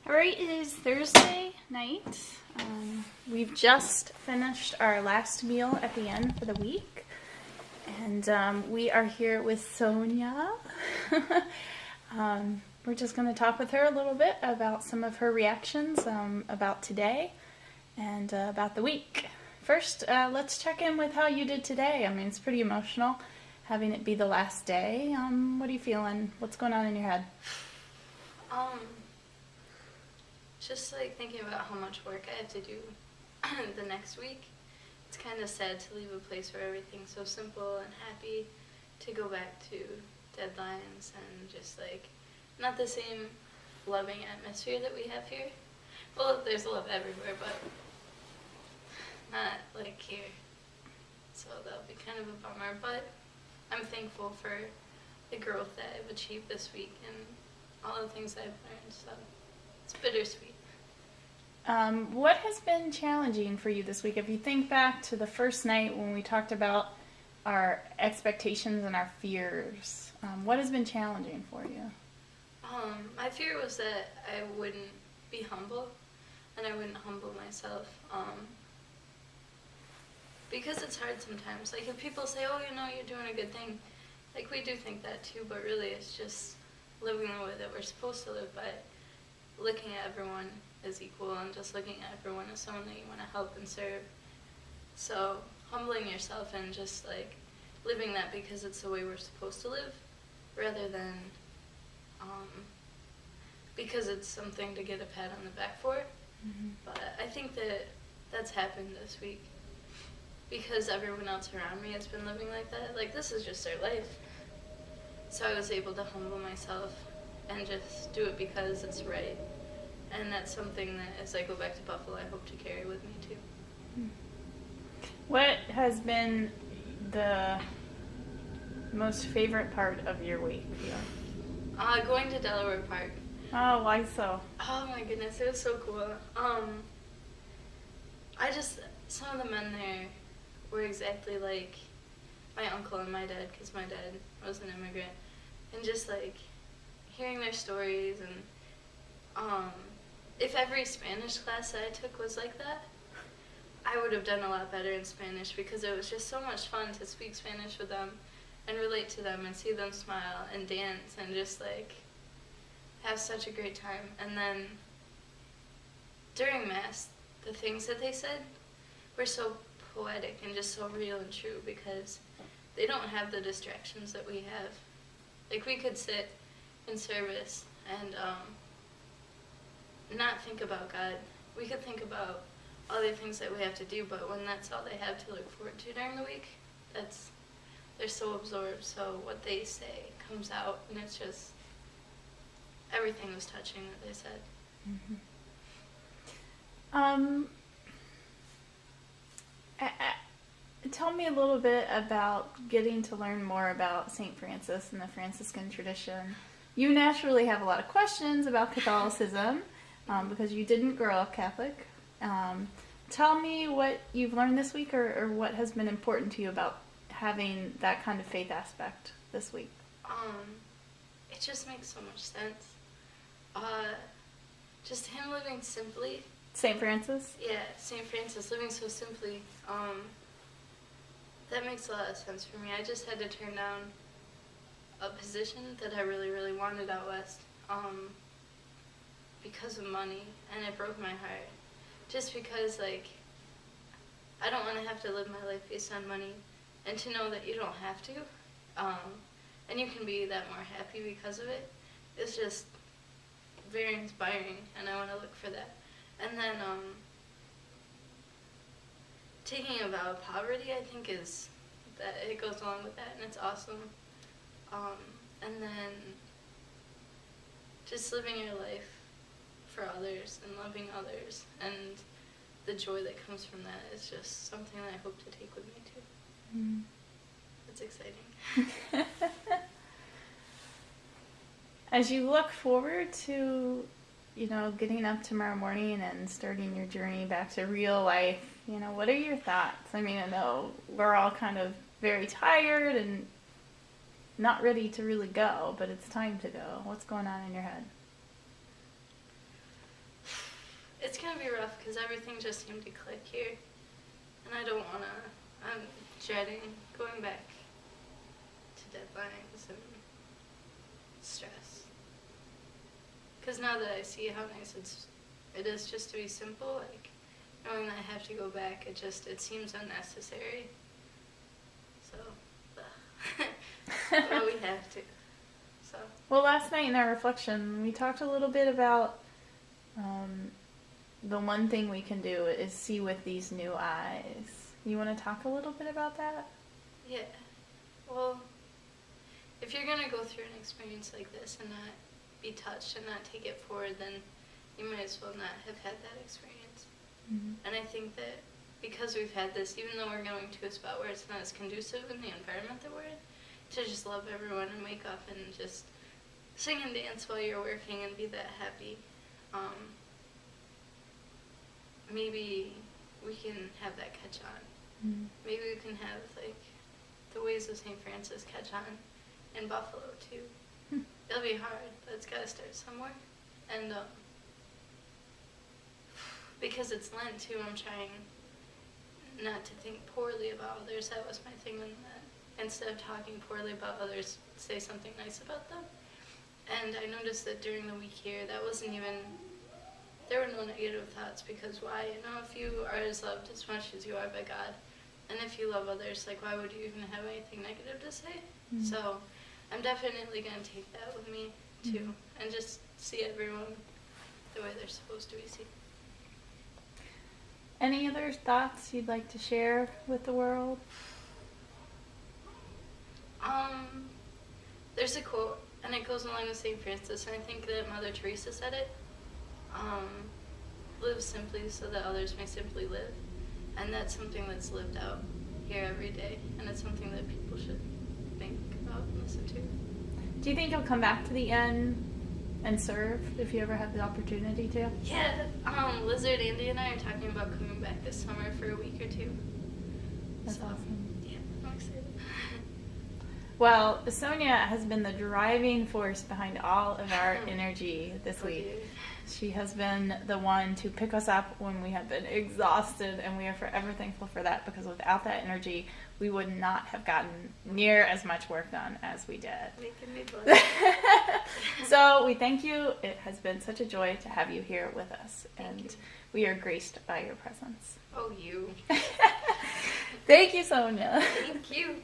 Alright, it is Thursday night. We've just finished our last meal at the end for the week. And we are here with Sonia. We're just going to talk with her a little bit about some of her reactions about today and about the week. First, let's check in with how you did today. I mean, it's pretty emotional having it be the last day. What are you feeling? What's going on in your head? Just like thinking about how much work I have to do the next week. It's kind of sad to leave a place where everything's so simple and happy, to go back to deadlines and just like not the same loving atmosphere that we have here. Well, there's love everywhere, but not like here. So that'll be kind of a bummer, but I'm thankful for the growth that I've achieved this week and all the things I've learned, so it's bittersweet. What has been challenging for you this week? If you think back to the first night when we talked about our expectations and our fears, what has been challenging for you? My fear was that I wouldn't be humble, and I wouldn't humble myself, because it's hard sometimes. Like, if people say, oh, you know, you're doing a good thing, like, we do think that too, but really it's just living the way that we're supposed to live by, looking at everyone as equal and just looking at everyone as someone that you want to help and serve. So humbling yourself and just like living that because it's the way we're supposed to live, rather than because it's something to get a pat on the back for. Mm-hmm. But I think that that's happened this week because everyone else around me has been living like that. Like, this is just their life. So I was able to humble myself and just do it because it's right. And that's something that, as I go back to Buffalo, I hope to carry with me, too. What has been the most favorite part of your week? Going to Delaware Park. Oh, why so? Oh, my goodness, it was so cool. Some of the men there were exactly like my uncle and my dad, because my dad was an immigrant. And just, like, hearing their stories and, if every Spanish class that I took was like that, I would have done a lot better in Spanish, because it was just so much fun to speak Spanish with them and relate to them and see them smile and dance and just like have such a great time. And then during Mass, the things that they said were so poetic and just so real and true, because they don't have the distractions that we have. Like, we could sit in service and not think about God. We could think about other things that we have to do, but when that's all they have to look forward to during the week, they're so absorbed, so what they say comes out, and it's just, everything was touching that they said. Mm-hmm. Tell me a little bit about getting to learn more about St. Francis and the Franciscan tradition. You naturally have a lot of questions about Catholicism, because you didn't grow up Catholic. Tell me what you've learned this week, or what has been important to you about having that kind of faith aspect this week. It just makes so much sense. Just him living simply. St. Francis? Yeah, St. Francis living so simply. That makes a lot of sense for me. I just had to turn down a position that I really, really wanted out west, because of money, and it broke my heart. Just because, like, I don't want to have to live my life based on money, and to know that you don't have to, and you can be that more happy because of it, is just very inspiring, and I want to look for that. And then, taking a vow of poverty, I think, is that it goes along with that, and it's awesome. And then just living your life for others and loving others, and the joy that comes from that is just something that I hope to take with me too. Mm. It's exciting. As you look forward to, getting up tomorrow morning and starting your journey back to real life, what are your thoughts? I mean, I know we're all kind of very tired and not ready to really go, but it's time to go. What's going on in your head? it's gonna be rough because everything just seemed to click here, and I don't wanna. I'm dreading going back to deadlines and stress. Because now that I see how nice it is just to be simple, like knowing that I have to go back, it seems unnecessary. So, but we have to. So. Well, last night in our reflection, we talked a little bit about the one thing we can do is see with these new eyes. You want to talk a little bit about that? Yeah. Well, if you're going to go through an experience like this and not be touched and not take it forward, then you might as well not have had that experience. Mm-hmm. And I think that because we've had this, even though we're going to a spot where it's not as conducive in the environment that we're in, to just love everyone and wake up and just sing and dance while you're working and be that happy. Maybe we can have that catch on. Mm-hmm. Maybe we can have like the ways of St. Francis catch on in Buffalo too. It'll be hard, but it's got to start somewhere. And because it's Lent too, I'm trying not to think poorly about others. That was my thing in that. Instead of talking poorly about others, say something nice about them. And I noticed that during the week here, that wasn't even, there were no negative thoughts, because why? You know, if you are as loved as much as you are by God, and if you love others, like, why would you even have anything negative to say? Mm-hmm. So I'm definitely going to take that with me too, and just see everyone the way they're supposed to be seen. Any other thoughts you'd like to share with the world? There's a quote, and it goes along with St. Francis, and I think that Mother Teresa said it. Live simply so that others may simply live. And that's something that's lived out here every day, and it's something that people should think about and listen to. Do you think you'll come back to the inn and serve if you ever have the opportunity to? Yeah, Lizard, Andy, and I are talking about coming back this summer for a week or two. That's awesome. Yeah, I'm excited. Well, Sonia has been the driving force behind all of our energy this week. She has been the one to pick us up when we have been exhausted, and we are forever thankful for that, because without that energy, we would not have gotten near as much work done as we did. Making me blush. So we thank you. It has been such a joy to have you here with us, and we are graced by your presence. Oh, you. Thank you, Sonia. Thank you.